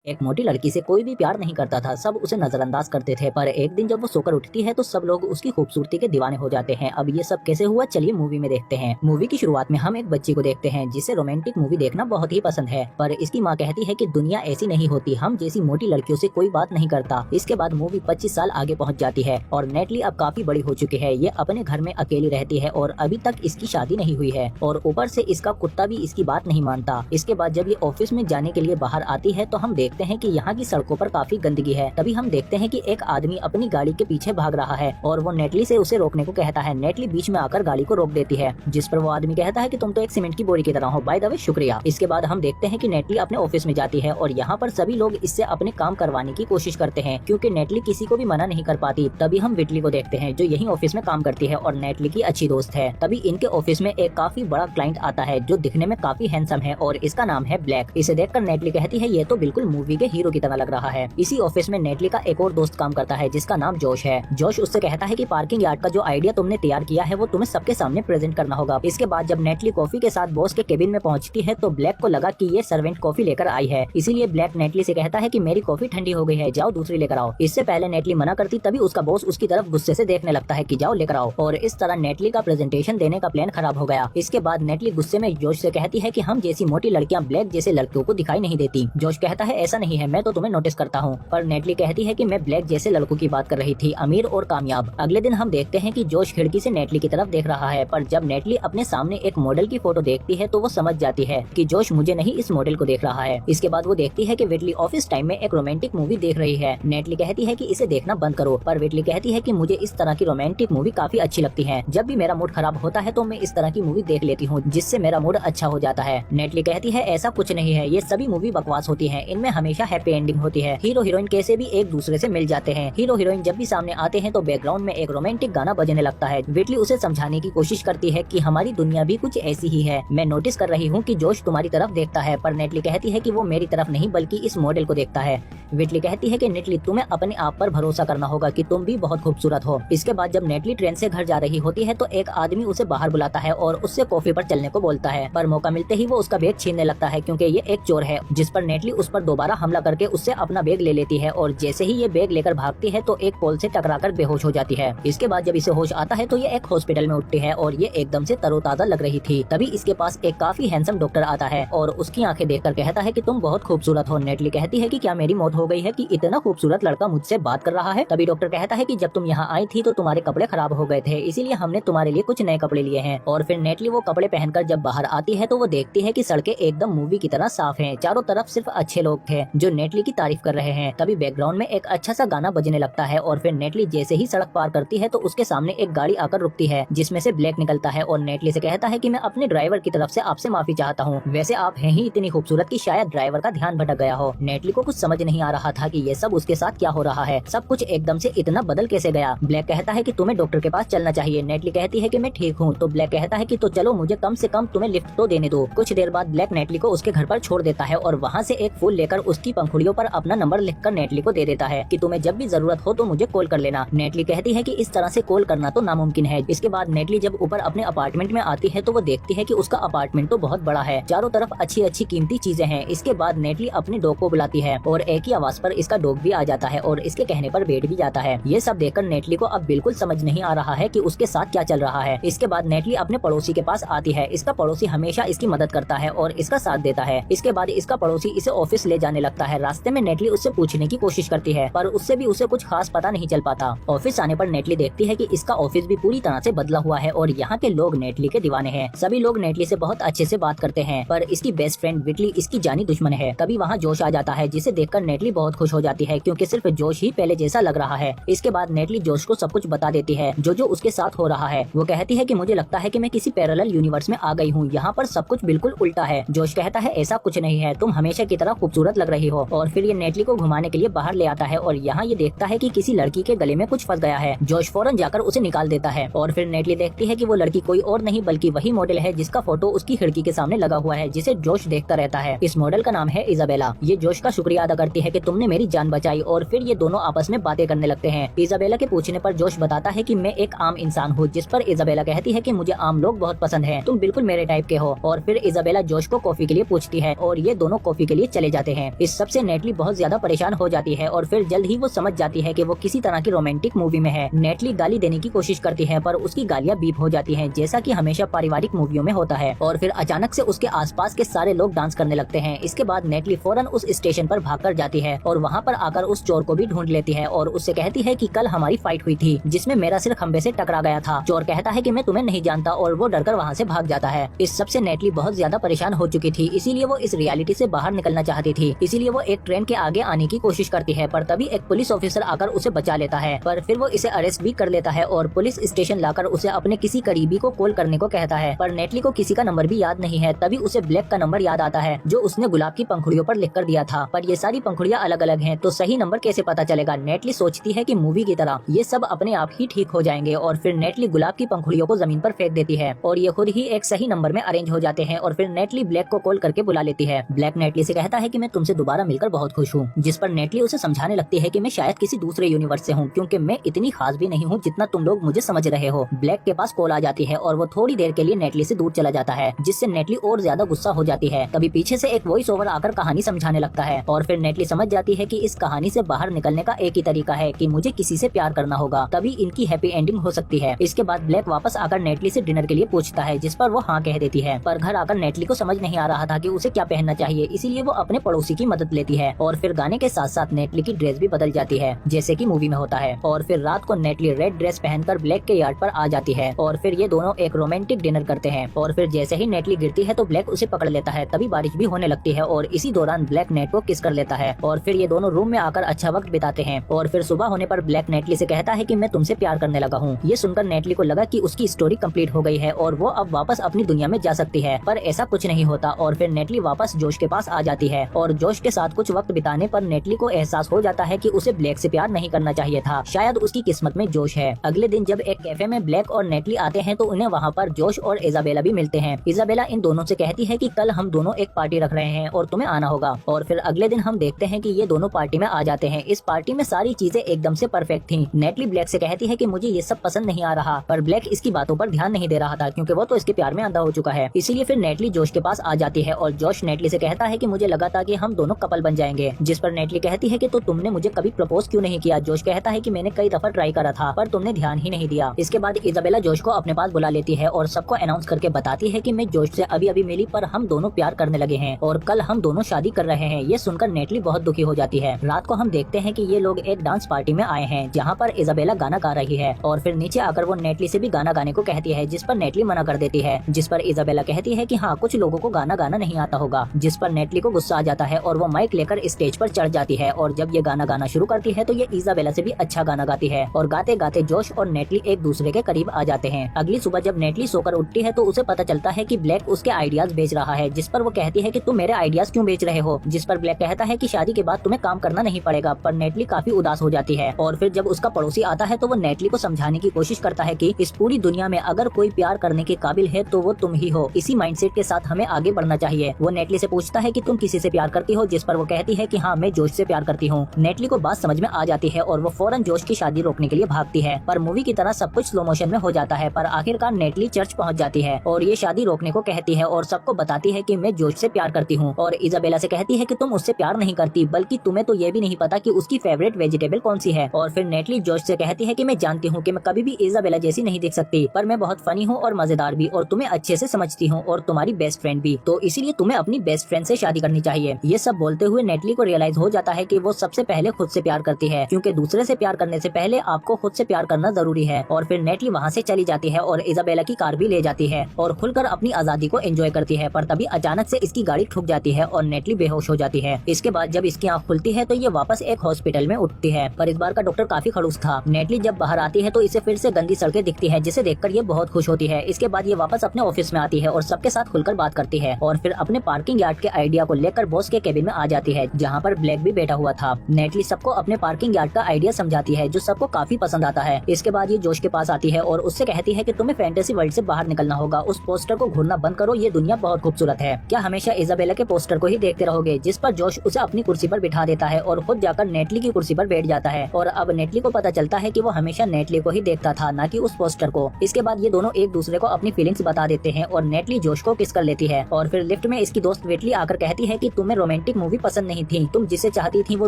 एक मोटी लड़की से कोई भी प्यार नहीं करता था, सब उसे नजरअंदाज करते थे। पर एक दिन जब वो सोकर उठती है तो सब लोग उसकी खूबसूरती के दीवाने हो जाते हैं। अब ये सब कैसे हुआ, चलिए मूवी में देखते हैं। मूवी की शुरुआत में हम एक बच्ची को देखते हैं जिसे रोमांटिक मूवी देखना बहुत ही पसंद है, पर इसकी माँ कहती है कि दुनिया ऐसी नहीं होती, हम जैसी मोटी लड़कियों से कोई बात नहीं करता। इसके बाद मूवी 25 साल आगे पहुँच जाती है और नेटली अब काफी बड़ी हो चुकी है। ये अपने घर में अकेली रहती है और अभी तक इसकी शादी नहीं हुई है और ऊपर से इसका कुत्ता भी इसकी बात नहीं मानता। इसके बाद जब ये ऑफिस में जाने के लिए बाहर आती है तो हम देखते हैं कि यहाँ की सड़कों पर काफी गंदगी है। तभी हम देखते हैं कि एक आदमी अपनी गाड़ी के पीछे भाग रहा है और वो नेटली से उसे रोकने को कहता है। नेटली बीच में आकर गाड़ी को रोक देती है, जिस पर वो आदमी कहता है कि तुम तो एक सीमेंट की बोरी की तरह हो, बाय द वे शुक्रिया। इसके बाद हम देखते हैं कि नेटली अपने ऑफिस में जाती है और यहाँ पर सभी लोग इससे अपने काम करवाने की कोशिश करते हैं क्योंकि नेटली किसी को भी मना नहीं कर पाती। तभी हम विटली को देखते हैं जो यही ऑफिस में काम करती है और नेटली की अच्छी दोस्त है। तभी इनके ऑफिस में एक काफी बड़ा क्लाइंट आता है जो दिखने में काफी हैंडसम है और इसका नाम है ब्लैक। इसे देखकर नेटली कहती है ये तो बिल्कुल मूवी के हीरो की तरह लग रहा है। इसी ऑफिस में नेटली का एक और दोस्त काम करता है जिसका नाम जोश है। जोश उससे कहता है कि पार्किंग यार्ड का जो आइडिया तुमने तैयार किया है वो तुम्हें सबके सामने प्रेजेंट करना होगा। इसके बाद जब नेटली कॉफी के साथ बॉस के केबिन में पहुंचती है तो ब्लैक को लगा कि ये सर्वेंट कॉफी लेकर आई है, इसीलिए ब्लैक नेटली से कहता है कि मेरी कॉफी ठंडी हो गई है, जाओ दूसरी लेकर आओ। इससे पहले नेटली मना करती, तभी उसका बॉस उसकी तरफ गुस्से से देखने लगता है कि जाओ लेकर आओ, और इस तरह नेटली का प्रेजेंटेशन देने का प्लान खराब हो गया। इसके बाद नेटली गुस्से में जोश से कहती है कि हम जैसी मोटी लड़कियां ब्लैक जैसे लड़कियों को दिखाई नहीं देती। जोश कहता है ऐसा नहीं है, मैं तो तुम्हें नोटिस करता हूँ, पर नेटली कहती है कि मैं ब्लैक जैसे लड़कों की बात कर रही थी, अमीर और कामयाब। अगले दिन हम देखते हैं कि जोश खिड़की से नेटली की तरफ देख रहा है, पर जब नेटली अपने सामने एक मॉडल की फोटो देखती है तो वो समझ जाती है कि जोश मुझे नहीं इस मॉडल को देख रहा है। इसके बाद वो देखती है कि विटली ऑफिस टाइम में एक रोमांटिक मूवी देख रही है। नेटली कहती है कि इसे देखना बंद करो, पर विटली कहती है कि मुझे इस तरह की रोमांटिक मूवी काफी अच्छी लगती है। जब भी मेरा मूड खराब होता है तो मैं इस तरह की मूवी देख लेती हूँ जिससे मेरा मूड अच्छा हो जाता है। नेटली कहती है ऐसा कुछ नहीं है, ये सभी मूवी बकवास होती है, इनमें हमेशा हैप्पी एंडिंग होती है। हीरो हीरोइन कैसे भी एक दूसरे से मिल जाते हैं। हीरो हीरोइन जब भी सामने आते हैं तो बैकग्राउंड में एक रोमांटिक गाना बजने लगता है। विटली उसे समझाने की कोशिश करती है कि हमारी दुनिया भी कुछ ऐसी ही है, मैं नोटिस कर रही हूँ कि जोश तुम्हारी तरफ देखता है, पर नेटली कहती है कि वो मेरी तरफ नहीं बल्कि इस मॉडल को देखता है। विटली कहती है कि नेटली तुम्हें अपने आप पर भरोसा करना होगा कि तुम भी बहुत खूबसूरत हो। इसके बाद जब नेटली ट्रेन से घर जा रही होती है तो एक आदमी उसे बाहर बुलाता है और उससे कॉफी पर चलने को बोलता है, पर मौका मिलते ही वो उसका बैग छीनने लगता है क्योंकि ये एक चोर है, जिस पर नेटली उस पर दोबारा हमला करके उससे अपना बैग ले लेती है और जैसे ही ये बैग लेकर भागती है तो एक पोल से टकराकर बेहोश हो जाती है। इसके बाद जब इसे होश आता है तो ये एक हॉस्पिटल में उठती है और ये एकदम से तरोताजा लग रही थी। तभी इसके पास एक काफी हैंडसम डॉक्टर आता है और उसकी आंखें देखकर कहता है कि तुम बहुत खूबसूरत हो। नेटली कहती है कि क्या मेरी मौत हो गई है कि इतना खूबसूरत लड़का मुझसे बात कर रहा है। तभी डॉक्टर कहता है कि जब तुम यहाँ आई थी तो तुम्हारे कपड़े खराब हो गए थे, इसीलिए हमने तुम्हारे लिए कुछ नए कपड़े लिए हैं। और फिर नेटली वो कपड़े पहनकर जब बाहर आती है तो वो देखती है कि सड़कें एकदम मूवी की तरह साफ हैं, चारों तरफ सिर्फ अच्छे लोग थे जो नेटली की तारीफ कर रहे हैं। तभी बैकग्राउंड में एक अच्छा सा गाना बजने लगता है और फिर नेटली जैसे ही सड़क पार करती है तो उसके सामने एक गाड़ी आकर रुकती है जिसमें से ब्लैक निकलता है और नेटली से कहता है कि मैं अपने ड्राइवर की तरफ से आपसे माफी चाहता हूँ, वैसे आप हैं ही इतनी खूबसूरत कि शायद ड्राइवर का ध्यान भटक गया हो। नेटली को कुछ समझ नहीं आ रहा था कि ये सब उसके साथ क्या हो रहा है, सब कुछ एकदम से इतना बदल कैसे गया। ब्लैक कहता है कि तुम्हें डॉक्टर के पास चलना चाहिए। नेटली कहती है कि मैं ठीक हूँ, तो ब्लैक कहता है कि तो चलो मुझे कम से कम तुम्हें लिफ्ट तो देने दो। कुछ देर बाद ब्लैक नेटली को उसके घर पर छोड़ देता है और वहाँ से एक फूल लेकर उसकी पंखुड़ियों पर अपना नंबर लिखकर नेटली को दे देता है कि तुम्हें जब भी जरूरत हो तो मुझे कॉल कर लेना। नेटली कहती है कि इस तरह से कॉल करना तो नामुमकिन है। इसके बाद नेटली जब ऊपर अपने अपार्टमेंट में आती है तो वो देखती है कि उसका अपार्टमेंट तो बहुत बड़ा है, चारों तरफ अच्छी अच्छी कीमती चीजें हैं। इसके बाद नेटली अपने डॉग को बुलाती है और एक ही आवाज पर इसका डॉग भी आ जाता है और इसके कहने पर बैठ भी जाता है। ये सब देखकर नेटली को अब बिल्कुल समझ नहीं आ रहा है कि उसके साथ क्या चल रहा है। इसके बाद नेटली अपने पड़ोसी के पास आती है। इसका पड़ोसी हमेशा इसकी मदद करता है और इसका साथ देता है। इसके बाद इसका पड़ोसी इसे ऑफिस ले जाने लगता है। रास्ते में नेटली उससे पूछने की कोशिश करती है पर उससे भी उसे कुछ खास पता नहीं चल पाता। ऑफिस आने पर नेटली देखती है कि इसका ऑफिस भी पूरी तरह से बदला हुआ है और यहाँ के लोग नेटली के दीवाने हैं। सभी लोग नेटली से बहुत अच्छे से बात करते हैं, पर इसकी बेस्ट फ्रेंड विटली इसकी जानी दुश्मन है। तभी वहाँ जोश आ जाता है जिसे देखकर नेटली बहुत खुश हो जाती है क्योंकि सिर्फ जोश ही पहले जैसा लग रहा है। इसके बाद नेटली जोश को सब कुछ बता देती है जो उसके साथ हो रहा है। वो कहती है कि मुझे लगता है कि मैं किसी पैरेलल यूनिवर्स में आ गई हूँ, यहाँ पर सब कुछ बिल्कुल उल्टा है। जोश कहता है ऐसा कुछ नहीं है, तुम हमेशा की तरह खूबसूरत लग रही हो। और फिर ये नेटली को घुमाने के लिए बाहर ले आता है और यहाँ ये देखता है कि किसी लड़की के गले में कुछ फंस गया है। जोश फौरन जाकर उसे निकाल देता है और फिर नेटली देखती है कि वो लड़की कोई और नहीं बल्कि वही मॉडल है जिसका फोटो उसकी खिड़की के सामने लगा हुआ है, जिसे जोश देखता रहता है। इस मॉडल का नाम है इजाबेला। ये जोश का शुक्रिया अदा करती है कि तुमने मेरी जान बचाई और फिर ये दोनों आपस में बातें करने लगते हैं। इजाबेला के पूछने पर जोश बताता है कि मैं एक आम इंसान हूँ, जिस पर इजाबेला कहती है कि मुझे आम लोग बहुत पसंद हैं, तुम बिल्कुल मेरे टाइप के हो। और फिर इजाबेला जोश को कॉफी के लिए पूछती है और ये दोनों कॉफी के लिए चले जाते हैं। इस सब से नेटली बहुत ज्यादा परेशान हो जाती है और फिर जल्द ही वो समझ जाती है कि वो किसी तरह की रोमांटिक मूवी में है। नेटली गाली देने की कोशिश करती है पर उसकी गालियां बीप हो जाती हैं, जैसा कि हमेशा पारिवारिक मूवियों में होता है। और फिर अचानक से उसके आसपास के सारे लोग डांस करने लगते हैं। इसके बाद नेटली फौरन उस स्टेशन पर भागकर जाती है और वहाँ पर आकर उस चोर को भी ढूंढ लेती है और उससे कहती है कि कल हमारी फाइट हुई थी जिसमें मेरा सिर खंबे से टकरा गया था। चोर कहता है कि मैं तुम्हें नहीं जानता और वो डरकर वहाँ से भाग जाता है। इस सबसे नेटली बहुत ज्यादा परेशान हो चुकी थी, इसीलिए वो इस रियलिटी से बाहर निकलना चाहती थी। इसीलिए वो एक ट्रेन के आगे आने की कोशिश करती है पर तभी एक पुलिस ऑफिसर आकर उसे बचा लेता है, पर फिर वो इसे अरेस्ट भी कर लेता है और पुलिस स्टेशन लाकर उसे अपने किसी करीबी को कॉल करने को कहता है। पर नेटली को किसी का नंबर भी याद नहीं है। तभी उसे ब्लैक का नंबर याद आता है जो उसने गुलाब की पंखुड़ियों पर लिख कर दिया था, पर ये सारी पंखुड़ियाँ अलग अलग हैं, तो सही नंबर कैसे पता चलेगा। नेटली सोचती है कि मूवी की तरह ये सब अपने आप ही ठीक हो जाएंगे और फिर नेटली गुलाब की पंखुड़ियों को जमीन पर फेंक देती है और ये खुद ही एक सही नंबर में अरेंज हो जाते हैं। और फिर नेटली ब्लैक को कॉल करके बुला लेती है। ब्लैक नेटली से कहता है कि मैं तुमसे दोबारा मिलकर बहुत खुश हूँ, जिस पर नेटली उसे समझाने लगती है कि मैं शायद किसी दूसरे यूनिवर्स से हूँ क्योंकि मैं इतनी खास भी नहीं हूँ जितना तुम लोग मुझे समझ रहे हो। ब्लैक के पास कॉल आ जाती है और वो थोड़ी देर के लिए नेटली से दूर चला जाता है, जिससे नेटली और ज्यादा गुस्सा हो जाती है। तभी पीछे से एक वॉइस ओवर आकर कहानी समझाने लगता है और फिर नेटली समझ जाती है कि इस कहानी से बाहर निकलने का एक ही तरीका है कि मुझे किसी से प्यार करना होगा, तभी इनकी हैप्पी एंडिंग हो सकती है। इसके बाद ब्लैक वापस आकर नेटली से डिनर के लिए पूछता है, जिस पर वो हाँ कह देती है। पर घर आकर नेटली को समझ नहीं आ रहा था कि उसे क्या पहनना चाहिए, इसीलिए वो अपने पड़ोसी की मदद लेती है और फिर गाने के साथ साथ नेटली की ड्रेस भी बदल जाती है जैसे कि मूवी में होता है। और फिर रात को नेटली रेड ड्रेस पहनकर ब्लैक के यार्ड पर आ जाती है और फिर ये दोनों एक रोमांटिक डिनर करते हैं। और फिर जैसे ही नेटली गिरती है तो ब्लैक उसे पकड़ लेता है। तभी बारिश भी होने लगती है और इसी दौरान ब्लैक नेट को किस कर लेता है और फिर ये दोनों रूम में आकर अच्छा वक्त बिताते हैं। और फिर सुबह होने पर ब्लैक नेटली से कहता है कि मैं तुमसे प्यार करने लगा हूँ। ये सुनकर नेटली को लगा कि उसकी स्टोरी कंप्लीट हो गई है और वो अब वापस अपनी दुनिया में जा सकती है, पर ऐसा कुछ नहीं होता। और फिर नेटली वापस जोश के पास आ जाती है और जोश के साथ कुछ वक्त बिताने पर नेटली को एहसास हो जाता है कि उसे ब्लैक से प्यार नहीं करना चाहिए था, शायद उसकी किस्मत में जोश है। अगले दिन जब एक कैफे में ब्लैक और नेटली आते हैं तो उन्हें वहाँ पर जोश और इजाबेला भी मिलते हैं। इजाबेला इन दोनों से कहती है कि कल हम दोनों एक पार्टी रख रहे हैं और तुम्हें आना होगा। और फिर अगले दिन हम देखते हैं कि ये दोनों पार्टी में आ जाते हैं। इस पार्टी में सारी चीजें एकदम से परफेक्ट थी। नेटली ब्लैक से कहती है कि मुझे ये सब पसंद नहीं आ रहा, पर ब्लैक इसकी बातों पर ध्यान नहीं दे रहा था क्योंकि वो तो इसके प्यार में अंधा हो चुका है। इसीलिए फिर नेटली जोश के पास आ जाती है और जोश नेटली से कहता है कि मुझे लगा था कि हम दोनों कपल बन जाएंगे, जिस पर नेटली कहती है कि तो तुमने मुझे कभी प्रपोज क्यों नहीं किया। जोश कहता है कि मैंने कई दफा ट्राई करा था पर तुमने ध्यान ही नहीं दिया। इसके बाद इजाबेला जोश को अपने पास बुला लेती है और सबको अनाउंस करके बताती है कि मैं जोश से अभी अभी मिली पर हम दोनों प्यार करने लगे हैं और कल हम दोनों शादी कर रहे हैं। ये सुनकर नेटली बहुत दुखी हो जाती है। रात को हम देखते हैं कि ये लोग एक डांस पार्टी में आए हैं जहाँ पर इजाबेला गाना गा रही है और फिर नीचे आकर वो नेटली से भी गाना गाने को कहती है, जिस पर नेटली मना कर देती है। जिस पर इजाबेला कहती है कि हाँ कुछ लोगों को गाना गाना नहीं आता होगा, जिस पर नेटली को गुस्सा आ जाता है और वो माइक लेकर स्टेज पर चढ़ जाती है और जब ये गाना गाना शुरू करती है तो ये इजाबेला से भी अच्छा गाना गाती है और गाते गाते जोश और नेटली एक दूसरे के करीब आ जाते हैं। अगली सुबह जब नेटली सोकर उठती है तो उसे पता चलता है कि ब्लैक उसके आइडियाज बेच रहा है, जिस पर वो कहती है कि तुम मेरे आइडियाज क्यों बेच रहे हो। जिस पर ब्लैक कहता है कि शादी के बाद तुम्हें काम करना नहीं पड़ेगा, पर नेटली काफी उदास हो जाती है। और फिर जब उसका पड़ोसी आता है तो वो नेटली को समझाने की कोशिश करता है कि इस पूरी दुनिया में अगर कोई प्यार करने के काबिल है तो वो तुम ही हो। इसी माइंडसेट के साथ हमें आगे बढ़ना चाहिए। वो नेटली से पूछता है कि तुम किसी से प्यार करती हो, जिस पर वो कहती है कि हाँ मैं जोश से प्यार करती हूँ। नेटली को बात समझ में आ जाती है और वो फौरन जोश की शादी रोकने के लिए भागती है, पर मूवी की तरह सब कुछ स्लो मोशन में हो जाता है। पर आखिरकार नेटली चर्च पहुँच जाती है और ये शादी रोकने को कहती है और सबको बताती है कि मैं जोश से प्यार करती हूँ। और इजाबेला से कहती है कि तुम उससे प्यार नहीं करती, बल्कि तुम्हें तो ये भी नहीं पता कि उसकी फेवरेट वेजिटेबल कौन सी है। और फिर नेटली जोश से कहती है कि मैं जानती हूँ कि मैं कभी भी इजाबेला जैसी नहीं दिख सकती, पर मैं बहुत फनी हूँ और मजेदार भी और तुम्हें अच्छे से समझती हूँ और तुम्हारी बेस्ट फ्रेंड भी, तो इसीलिए तुम्हें अपनी बेस्ट फ्रेंड से शादी करनी चाहिए। ये सब बोलते हुए नेटली को रियलाइज हो जाता है कि वो सबसे पहले खुद से प्यार करती है, क्योंकि दूसरे से प्यार करने से पहले आपको खुद से प्यार करना जरूरी है। और फिर नेटली वहाँ से चली जाती है और इजाबेला की कार भी ले जाती है और खुलकर अपनी आजादी को एंजॉय करती है। पर तभी अचानक से इसकी गाड़ी ठुक जाती है और नेटली बेहोश हो जाती है। इसके बाद जब इसकी आँख खुलती है तो ये वापस एक हॉस्पिटल में उठती है, पर इस बार का डॉक्टर काफी खड़ूस था। नेटली जब बाहर आती है तो इसे फिर से गंदी सड़कें दिखती है, जिसे देखकर ये बहुत खुश होती है। इसके बाद ये वापस अपने ऑफिस में आती है और सबके साथ खुलकर बात करती है और फिर अपने पार्किंग यार्ड के आइडिया को लेकर बॉस के केबिन में आ जाती है, जहाँ पर ब्लैक भी बैठा हुआ था। नेटली सबको अपने पार्किंग यार्ड का आइडिया समझाती है, जो सबको काफी पसंद आता है। इसके बाद ये जोश के पास आती है और उससे कहती है कि तुम्हें फैंटेसी वर्ल्ड से बाहर निकलना होगा, उस पोस्टर को घूरना बंद करो, ये दुनिया बहुत खूबसूरत है। क्या हमेशा इजाबेला के पोस्टर को ही देखते रहोगे। जिस पर जोश उसे अपनी कुर्सी पर बिठा देता है और खुद जाकर नेटली की कुर्सी पर बैठ जाता है। और अब नेटली को पता चलता है कि वो हमेशा नेटली को ही देखता था, न कि उस पोस्टर को। इसके बाद ये दोनों एक दूसरे को अपनी फीलिंग्स बता देते हैं और नेटली जोश को किस कर लेती है। और फिर लिफ्ट में इसकी दोस्त वेटली आकर कहती है कि तुम्हें रोमांटिक रोमांटिक मूवी पसंद नहीं थी। तुम जिसे चाहती थी वो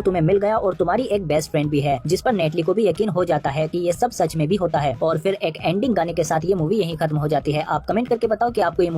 तुम्हें मिल गया और तुम्हारी एक बेस्ट फ्रेंड भी है, जिस पर नेटली को भी यकीन हो जाता है कि ये सब सच में भी होता है। और फिर एक एंडिंग गाने के साथ ये मूवी यहीं खत्म हो जाती है। आप कमेंट करके बताओ कि आपको ये